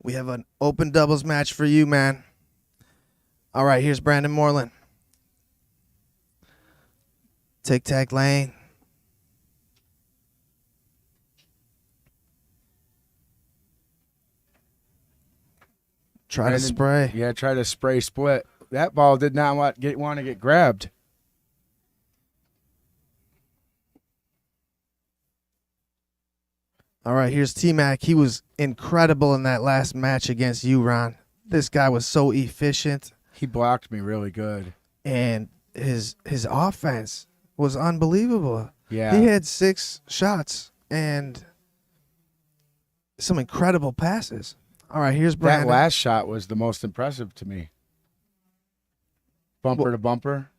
We have an open doubles match for you, man. All right, here's Brandon Moreland. Tic-tac lane. Try to spray. Yeah, try to spray split. That ball did not want to get grabbed. All right, here's T-Mac. He was incredible in that last match against you, Ron. This guy was so efficient. He blocked me really good. And his offense was unbelievable. Yeah. He had 6 shots and some incredible passes. All right, here's Brandon. That last shot was the most impressive to me. Bumper to bumper.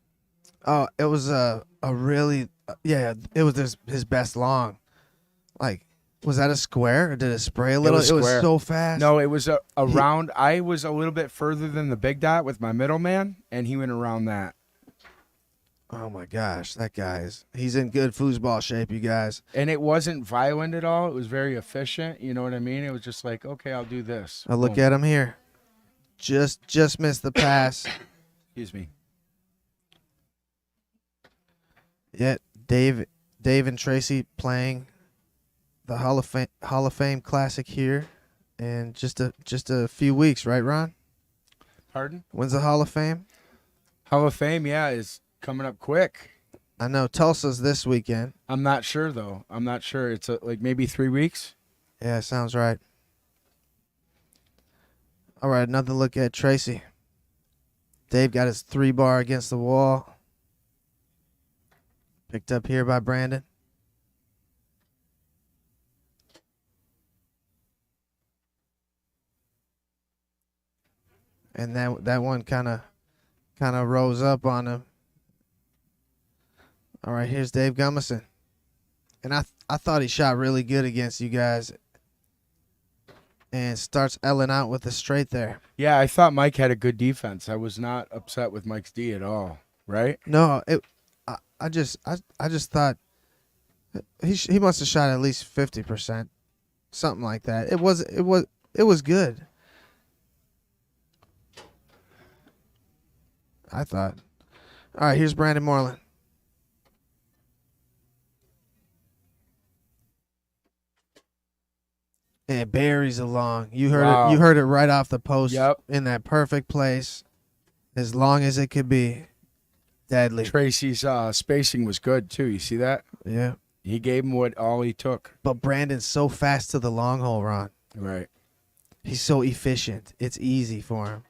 Oh, it was a really it was his best long. Like, was that a square or did it spray a little? It was so fast. No, it was a round. I was a little bit further than the big dot with my middleman, and he went around that. Oh my gosh, that he's in good foosball shape, you guys. And it wasn't violent at all. It was very efficient. You know what I mean? It was just like, okay, I'll do this. I'll look at him here. Just missed the pass. Excuse me. Yeah, Dave and Tracy playing the Hall of Fame Classic here in just a few weeks, right, Ron? Pardon? When's the Hall of Fame? Hall of Fame, yeah, is coming up quick. I know Tulsa's this weekend. I'm not sure though. I'm not sure. It's like maybe 3 weeks. Yeah, sounds right. All right, another look at Tracy. Dave got his 3-bar against the wall. Picked up here by Brandon. And that one kind of rose up on him. All right, here's Dave Gummeson. And I thought he shot really good against you guys. And starts Ellen out with a straight there. Yeah, I thought Mike had a good defense. I was not upset with Mike's D at all, right? No, I just thought he must have shot at least 50%. Something like that. It was good. I thought. All right, here's Brandon Moreland. And buries along. You heard it. You heard it right off the post. Yep. In that perfect place, as long as it could be. Deadly. Tracy's spacing was good too. You see that? Yeah. He gave him all he took. But Brandon's so fast to the long hole, Ron. Right. He's so efficient. It's easy for him.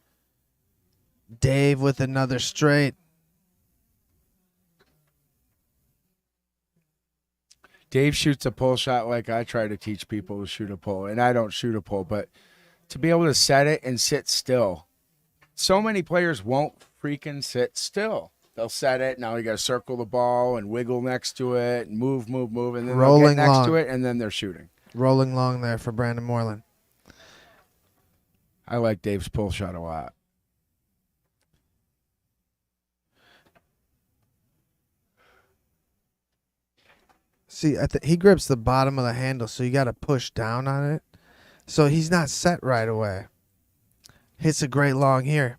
Dave with another straight. Dave shoots a pull shot like I try to teach people to shoot a pull, and I don't shoot a pull, but to be able to set it and sit still. So many players won't freaking sit still. They'll set it. Now you got to circle the ball and wiggle next to it and move, and then they'll get next to it, and then they're shooting. Rolling long there for Brandon Moreland. I like Dave's pull shot a lot. See, he grips the bottom of the handle, so you got to push down on it. So he's not set right away. Hits a great long here.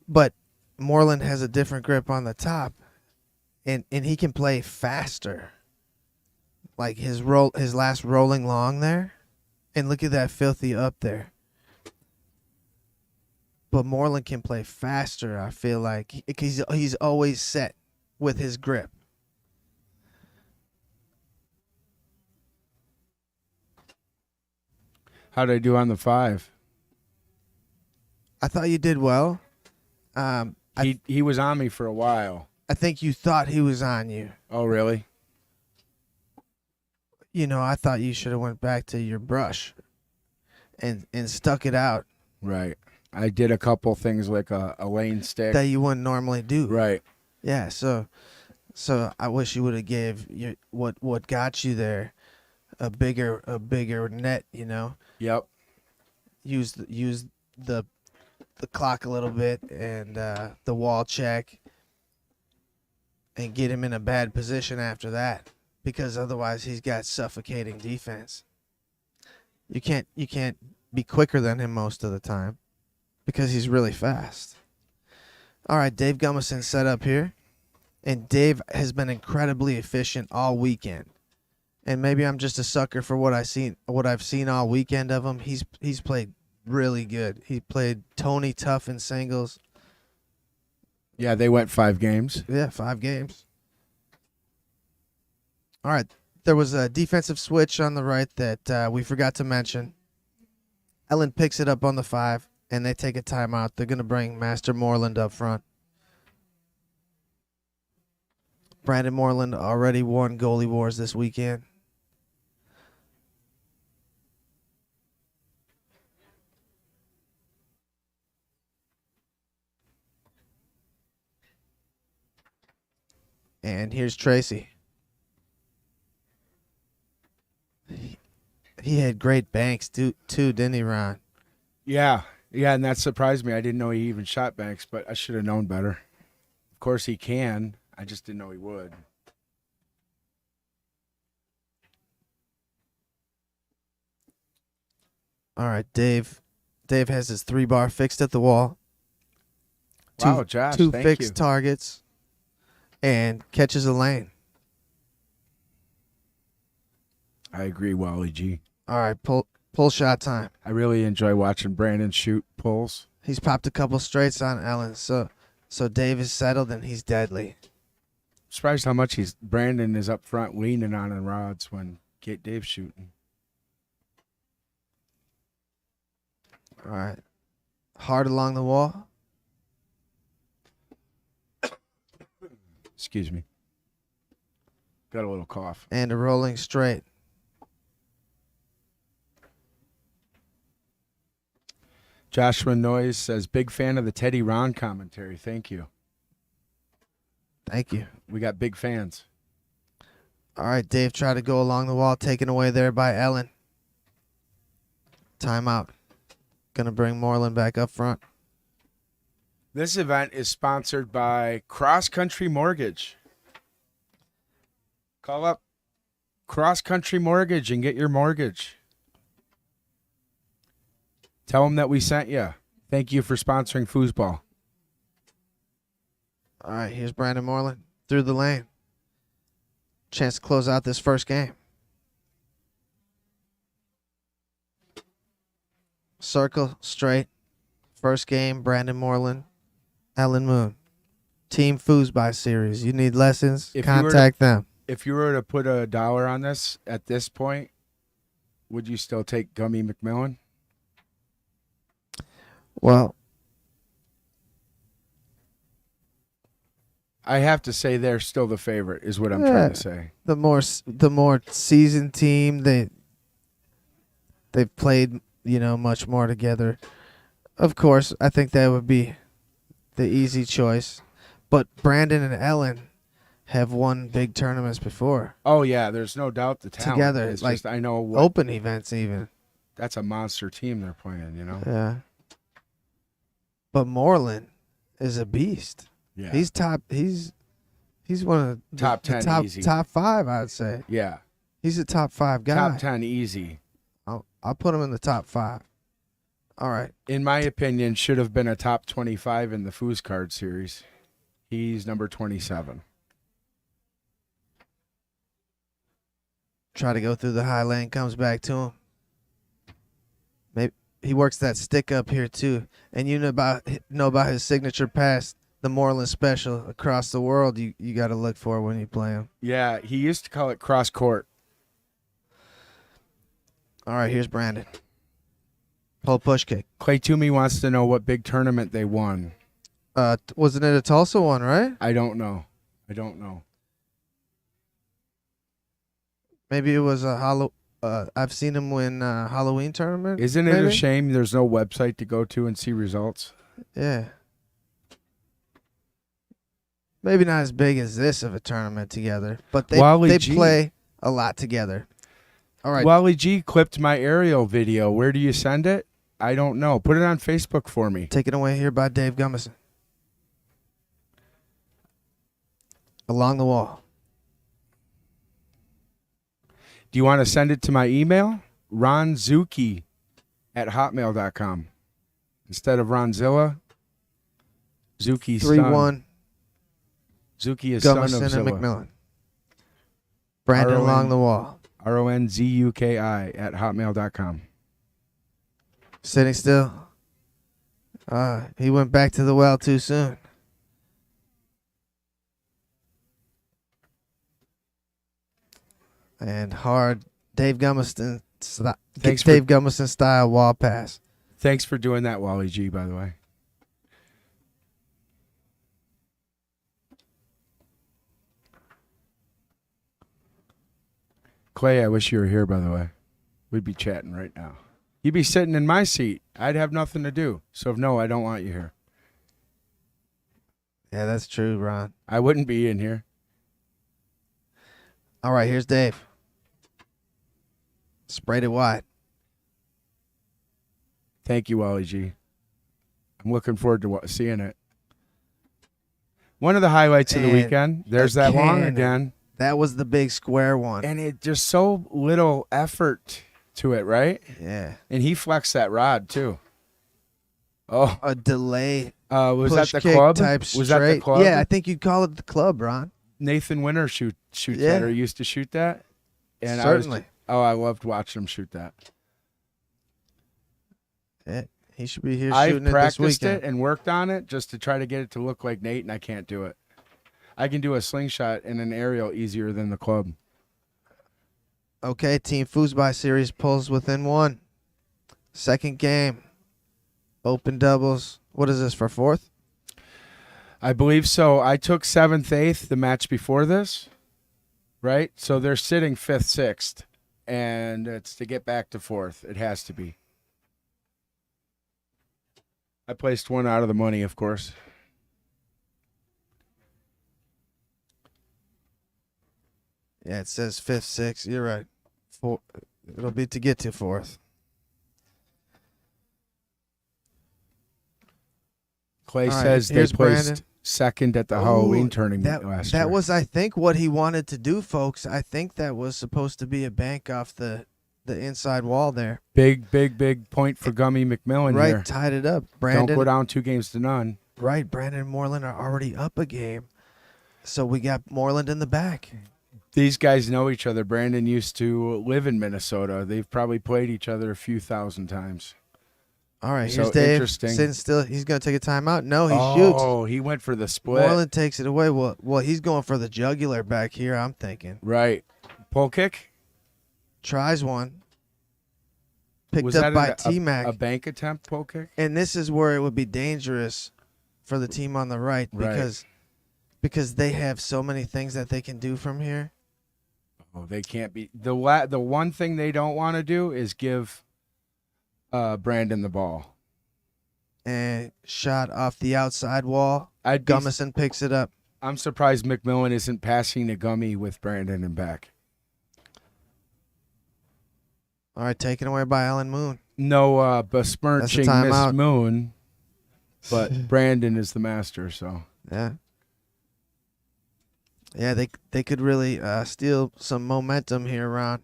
But Moreland has a different grip on the top, and he can play faster. Like his last rolling long there. And look at that filthy up there. But Moreland can play faster, I feel like. He's always set with his grip. How did I do on the 5? I thought you did well. He was on me for a while. I think you thought he was on you. Oh, really? You know, I thought you should have went back to your brush and stuck it out. Right. I did a couple things like a lane stick. That you wouldn't normally do. Right. Yeah, so I wish you would have gave you what got you there a bigger net, you know. Yep. Use the clock a little bit and the wall check and get him in a bad position after that, because otherwise he's got suffocating defense. You can't be quicker than him most of the time because he's really fast. All right, Dave Gummeson set up here. And Dave has been incredibly efficient all weekend. And maybe I'm just a sucker for what I've seen all weekend of him. He's played really good. He played Tony tough in singles. Yeah, they went 5 games. Yeah, 5 games. All right. There was a defensive switch on the right that we forgot to mention. Ellen picks it up on the 5, and they take a timeout. They're going to bring Master Moreland up front. Brandon Moreland already won goalie wars this weekend. And here's Tracy. He had great banks too, didn't he, Ron? Yeah, and that surprised me. I didn't know he even shot banks, but I should have known better. Of course he can. I just didn't know he would. All right, Dave. Dave has his 3-bar fixed at the wall. Wow, Josh, two thank fixed you. targets, and catches a lane. I agree, Wally G. All right, pull shot time. I really enjoy watching Brandon shoot pulls. He's popped a couple straights on Ellen, so Dave is settled and he's deadly. Surprised how much Brandon is up front leaning on the rods when Dave's shooting. All right. Hard along the wall. Excuse me. Got a little cough. And a rolling straight. Joshua Noyes says, big fan of the Teddy Ron commentary. Thank you. Thank you. We got big fans. All right, Dave tried to go along the wall, taken away there by Ellen. Timeout. Going to bring Moreland back up front. This event is sponsored by Cross Country Mortgage. Call up Cross Country Mortgage and get your mortgage. Tell them that we sent you. Thank you for sponsoring Foosball. All right, here's Brandon Moreland through the lane. Chance to close out this first game. Circle, straight. First game, Brandon Moreland, Ellen Moon. Team Foosball series. You need lessons, contact them. If you were to put $1 on this at this point, would you still take Gummy McMillin? Well, I have to say they're still the favorite, is what I'm trying to say. the more seasoned team, they've played, much more together. Of course, I think that would be the easy choice. But Brandon and Ellen have won big tournaments before. Oh yeah, there's no doubt the talent. Together, it's like just, I know open events even. That's a monster team they're playing, Yeah. But Moreland is a beast. Yeah. He's top. He's one of the Top 10 top, easy. top 5, I'd say. Yeah. He's a top 5 guy. Top 10 easy. I'll put him in the top 5. All right. In my opinion, should have been a top 25 in the Foos card series. He's number 27. Try to go through the high lane, comes back to him. Maybe he works that stick up here too. And you know about his signature pass, the Moreland special across the world. You got to look for when you play him. Yeah, he used to call it cross court. All right, here's Brandon. Pull push kick. Clay Toomey wants to know what big tournament they won. Wasn't it a Tulsa one, right? I don't know. Maybe it was a I've seen him win a Halloween tournament. Isn't it maybe? a shame there's no website to go to and see results? Yeah. Maybe not as big as this of a tournament together, but they play a lot together. All right. Wally G clipped my aerial video. Where do you send it? I don't know. Put it on Facebook for me. Taken away here by Dave Gummeson. Along the wall. Do you want to send it to my email? Ron Zuki at hotmail.com. Instead of Ronzilla, Zuki's 3-1. son. Zuki is son of Gummeson and Zilla. McMillin. Brandon along the wall. RONZUKI at hotmail.com. Sitting still. He went back to the well too soon. And hard Dave Gummeson style wall pass. Thanks for doing that, Wally G, by the way. Clay, I wish you were here, by the way. We'd be chatting right now. You'd be sitting in my seat. I'd have nothing to do. So, no, I don't want you here. Yeah, that's true, Ron. I wouldn't be in here. All right, here's Dave. Sprayed it wide. Thank you, Wally G. I'm looking forward to seeing it. One of the highlights of the weekend. There's that long again. That was the big square one. And it just so little effort to it, right? Yeah. And he flexed that rod, too. Oh. A delay. Was push that the kick club? Type Was that the club? Yeah, I think you'd call it the club, Ron. Nathan Winter shoots that, or used to shoot that. And certainly. I loved watching him shoot that. Yeah, he should be here I've shooting it this practiced weekend. it and worked on it just to try to get it to look like Nate, and I can't do it. I can do a slingshot and an aerial easier than the club. Okay, Team Foosball series pulls within one. Second game. Open doubles. What is this, for fourth? I believe so. I took 7th, 8th the match before this, right? So they're sitting 5th, 6th, and it's to get back to 4th. It has to be. I placed one out of the money, of course. Yeah, it says 5th, 6th. You're right. It'll be to get to 4th. Clay right, says they here's placed Brandon. 2nd at the Halloween tournament last year. That was, I think, what he wanted to do, folks. I think that was supposed to be a bank off the inside wall there. Big point for Gummy McMillin right, here. tied it up. Brandon, Don't go down 2-0. Right, Brandon and Moreland are already up a game. So we got Moreland in the back. These guys know each other. Brandon used to live in Minnesota. They've probably played each other a few thousand times. All right, So here's Dave. interesting. Sitting still. He's going to take a timeout. No, he shoots. Oh, he went for the split. Moreland takes it away. Well, he's going for the jugular back here, I'm thinking. Right. Pole kick? Tries one. Picked Was up that by T-Mac. a bank attempt pole kick? And this is where it would be dangerous for the team on the right because they have so many things that they can do from here. Oh, they can't be. The one thing they don't want to do is give Brandon the ball. And shot off the outside wall. Gummeson picks it up. I'm surprised McMillin isn't passing to Gummy with Brandon and back. All right, taken away by Ellen Moon. No besmirching That's a Miss timeout. Moon, but Brandon is the master, so. Yeah. Yeah, they could really steal some momentum here, Ron.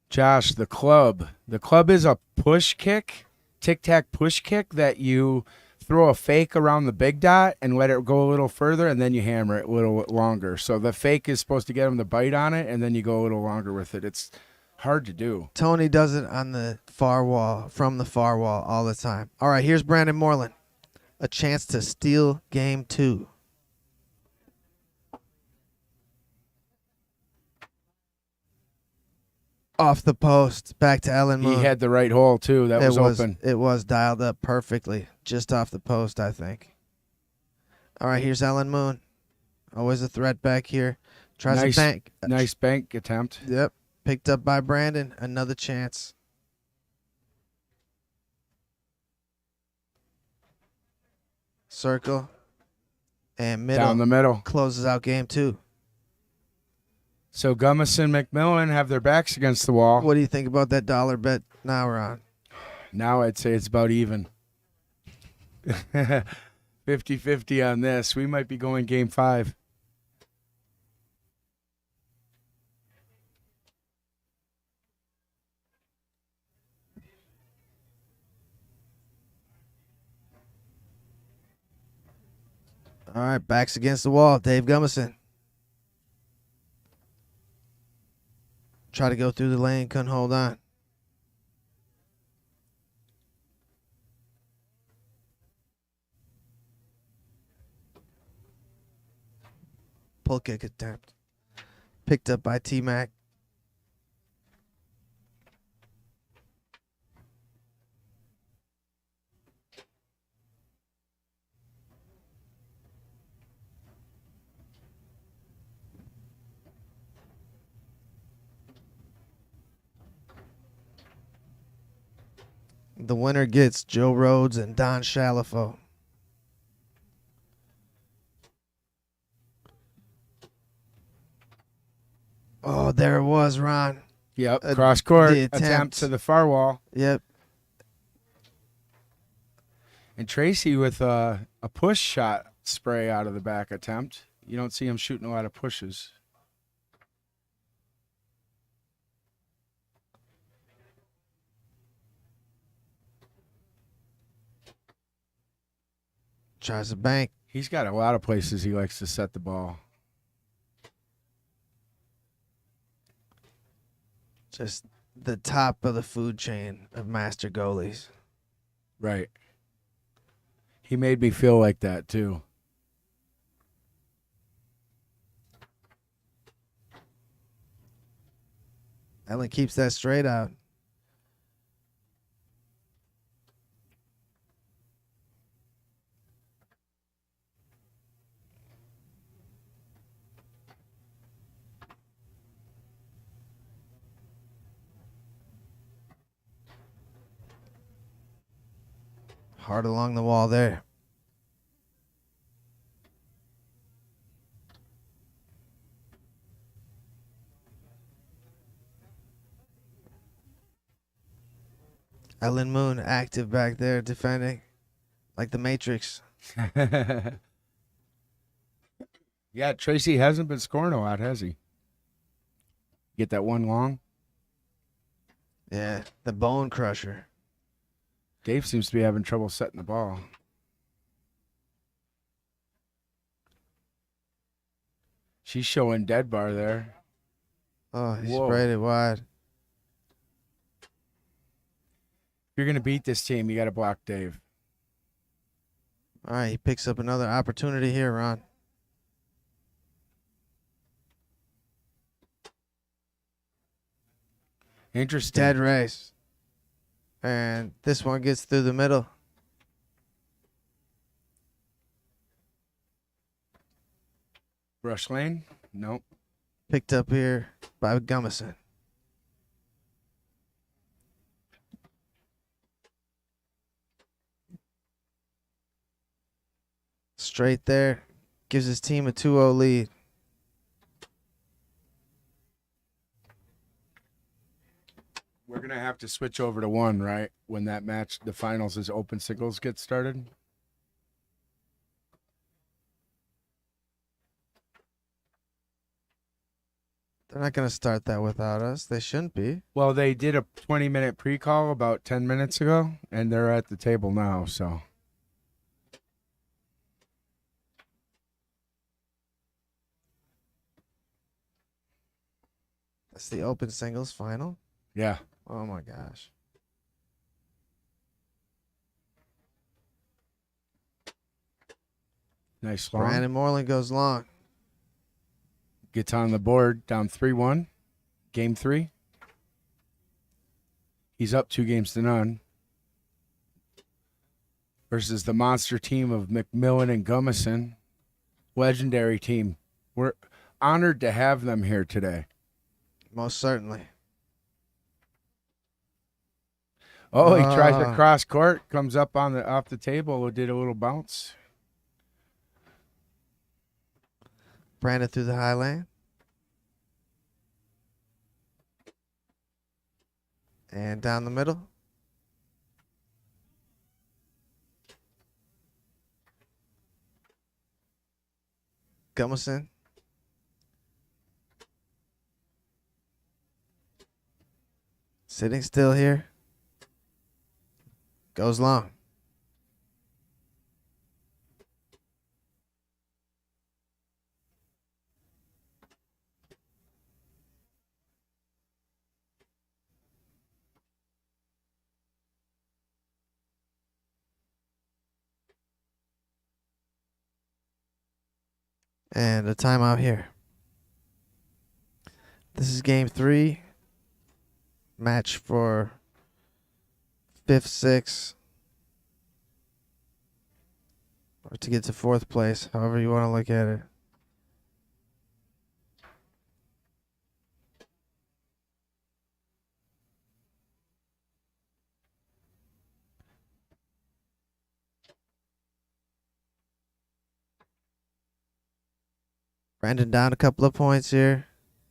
Josh, the club. The club is a push kick, tic-tac push kick that you throw a fake around the big dot and let it go a little further, and then you hammer it a little longer. So the fake is supposed to get him to bite on it, and then you go a little longer with it. It's hard to do. Tony does it on the far wall, from the far wall all the time. All right, here's Brandon Moreland. A chance to steal game 2. Off the post, back to Ellen Moon. He had the right hole, too. That was open. It was dialed up perfectly, just off the post, I think. All right, here's Ellen Moon. Always a threat back here. Tries a bank. Nice bank attempt. Yep. Picked up by Brandon. Another chance. Circle. And middle. Down the middle. Closes out game 2. So Gummeson McMillin have their backs against the wall. What do you think about that dollar bet now, Ron? Now I'd say it's about even. 50-50 on this. We might be going game 5. All right, backs against the wall. Dave Gummeson. Try to go through the lane, couldn't hold on. Pull kick attempt. Picked up by T-Mac. The winner gets Joe Rhodes and Don Shalafo. Oh, there it was, Ron. Yep, cross court the attempt to the far wall. Yep. And Tracy with a push shot spray out of the back attempt. You don't see him shooting a lot of pushes. Tries to bank. He's got a lot of places he likes to set the ball. Just the top of the food chain of master goalies. Right. He made me feel like that, too. Allen keeps that straight out. Hard along the wall there. Ellen Moon active back there defending like the Matrix. Yeah, Tracy hasn't been scoring a lot, has he? Get that one long? Yeah, the bone crusher. Dave seems to be having trouble setting the ball. She's showing dead bar there. Oh, he Whoa. sprayed it wide. If you're going to beat this team, you got to block Dave. All right, he picks up another opportunity here, Ron. Interesting. Dead race. And this one gets through the middle. Rush lane? Nope. Picked up here by Gummeson. Straight there. Gives his team a 2-0 lead. We're going to have to switch over to one, right? When that match, the finals is open singles get started. They're not going to start that without us. They shouldn't be. Well, they did a 20-minute pre-call about 10 minutes ago, and they're at the table now, so. That's the open singles final. Yeah. Oh, my gosh. Nice long. Brandon Moreland goes long. Gets on the board, down 3-1. Game 3. He's up 2-0 versus the monster team of McMillin and Gummeson. Legendary team. We're honored to have them here today. Most certainly. Oh, he tries to cross court, comes up on the off the table, did a little bounce. Brandon through the high lane. And down the middle. Gummeson. Sitting still here. Goes long. And a timeout here. This is game 3. Match for 5th, 6th. Or to get to 4th place, however you want to look at it. Brandon down a couple of points here.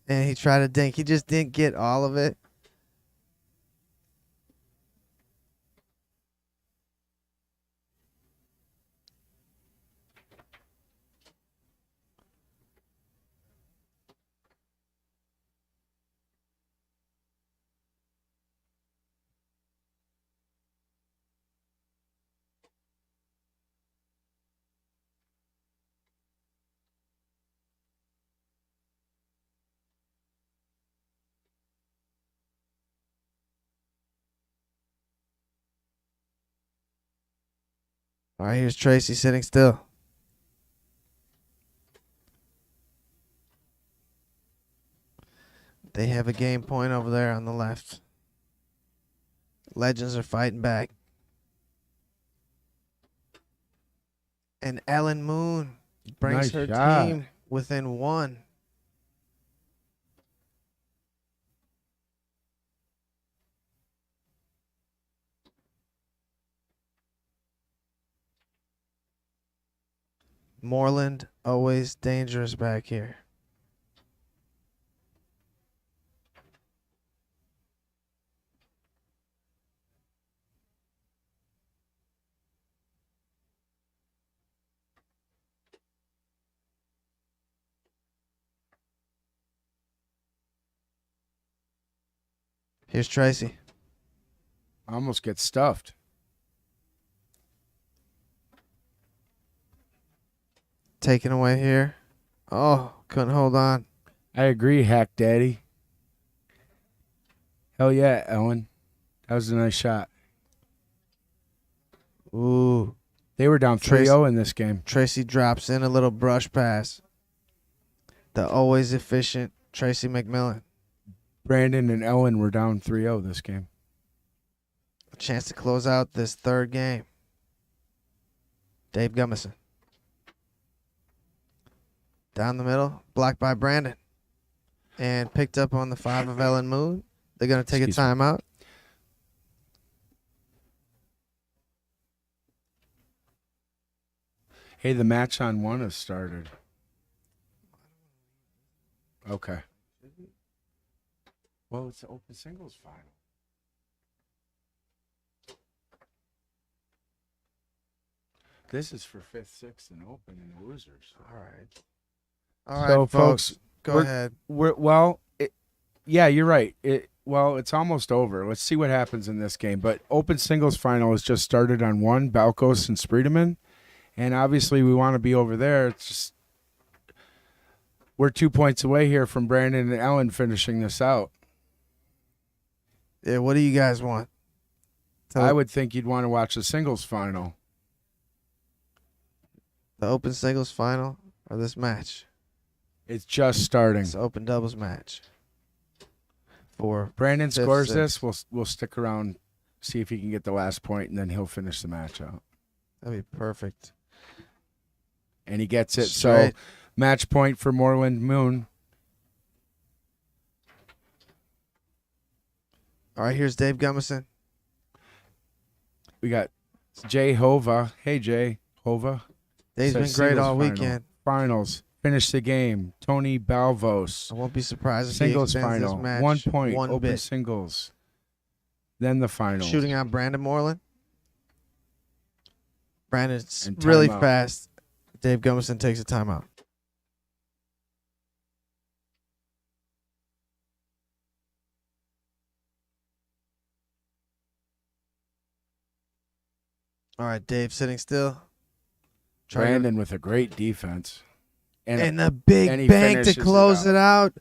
And he tried to dink. He just didn't get all of it. All right, here's Tracy sitting still. They have a game point over there on the left. Legends are fighting back. And Ellen Moon brings Nice her shot. team within 1. Moreland, always dangerous back here. Here's Tracy. I almost get stuffed. Taken away here. Oh, couldn't hold on. I agree, Hack Daddy. Hell yeah, Ellen. That was a nice shot. Ooh. They were down 3-0 in this game. Tracy drops in a little brush pass. The always efficient Tracy McMillin. Brandon and Ellen were down 3-0 this game. A chance to close out this 3rd game. Dave Gummeson. Down the middle, blocked by Brandon. And picked up on the 5 of Ellen Moon. They're going to take a timeout. Hey, the match on 1 has started. Okay. Well, it's the open singles final. This is for 5th, 6th, and open and losers. All right. All right, So, folks, go ahead. Yeah, you're right. It's almost over. Let's see what happens in this game. But open singles final has just started on 1, Balkos and Spredeman. And obviously we want to be over there. It's just we're 2 points away here from Brandon and Ellen finishing this out. Yeah, what do you guys want? I would think you'd want to watch the singles final. The open singles final or this match? It's just starting. It's an open doubles match. For Brandon 5th, scores 6th. this. We'll stick around, see if he can get the last point, and then he'll finish the match out. That'd be perfect. And he gets it. Straight. So match point for Moreland Moon. All right, here's Dave Gummeson. We got Jay Hova. Hey, Jay Hova. Dave's Says been great singles all final. weekend. Finals. Finish the game. Tony Balvos. I won't be surprised if Singles he extends final. this match 1 point. one Open bit. singles. Then the final. Shooting out Brandon Moreland. Brandon's And really timeout. fast. Dave Gummeson takes a timeout. All right, Dave sitting still. Brandon with a great defense. And a and big he bank to finishes it close out. it out.